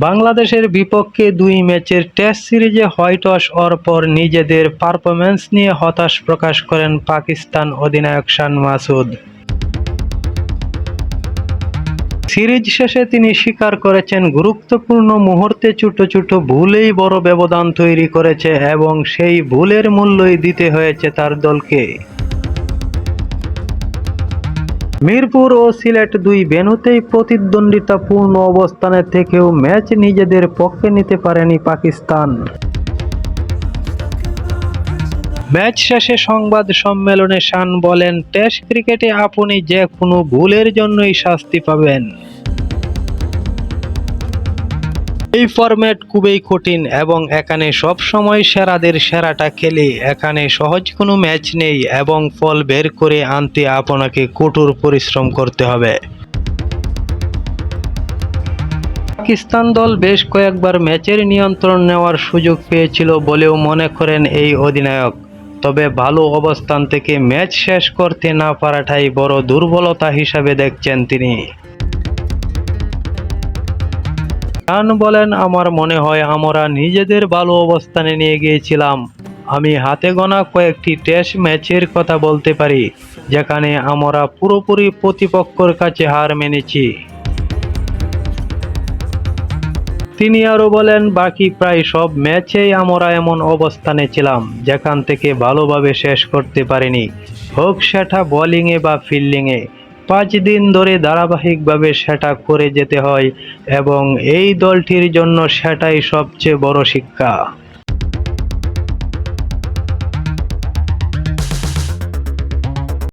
বাংলাদেশের বিপক্ষে ২ ম্যাচের টেস্ট সিরিজে হোয়াইট ওয়াশ হওয়ার পর নিজেদের পারফরম্যান্স নিয়ে হতাশ প্রকাশ করেন পাকিস্তান অধিনায়ক শান মাসুদ। সিরিজ শেষে তিনি স্বীকার করেছেন, গুরুত্বপূর্ণ মুহূর্তে ছোট ছোট ভুলেই বড় ব্যবধান তৈরি করেছে এবং সেই ভুলের মূল্যই দিতে হয়েছে তার দলকে। মিরপুর ও সিলেট ২ ভেন্যুতেই প্রতিদ্বন্দ্বিতাপূর্ণ অবস্থানে থেকেও ম্যাচ নিজেদের পক্ষে নিতে পারেনি পাকিস্তান। ম্যাচ শেষে সংবাদ সম্মেলনে শান বলেন, টেস্ট ক্রিকেটে আপনি যে কোনো ভুলের জন্যই শাস্তি পাবেন। এই ফরম্যাট খুবই কঠিন এবং এখানে সব সময় সেরাদের সেরাটা খেলে। এখানে সহজ কোনো ম্যাচ নেই এবং ফল বের করে আনতে আপনাকে কঠোর পরিশ্রম করতে হবে। পাকিস্তান দল বেশ কয়েকবার ম্যাচের নিয়ন্ত্রণ নেওয়ার সুযোগ পেয়েছিল বলেও মনে করেন এই অধিনায়ক। তবে ভালো অবস্থান থেকে ম্যাচ শেষ করতে না পারাটাই বড় দুর্বলতা হিসাবে দেখছেন তিনি। শান বলেন, আমার মনে হয় আমরা নিজেদের ভালো অবস্থানে নিয়ে গিয়েছিলাম। আমি হাতে গোনা কয়েকটি টেস্ট ম্যাচের কথা বলতে পারি যেখানে আমরা পুরোপুরি প্রতিপক্ষের কাছে হার মেনেছি। তিনি আরও বলেন, বাকি প্রায় সব ম্যাচেই আমরা এমন অবস্থানে ছিলাম যেখান থেকে ভালোভাবে শেষ করতে পারিনি, হোক সেটা বোলিংয়ে বা ফিল্ডিংয়ে। ৫ দিন ধরে ধারাবাহিকভাবে সেটা করে যেতে হয় এবং এই দলটির জন্য সেটাই সবচেয়ে বড় শিক্ষা।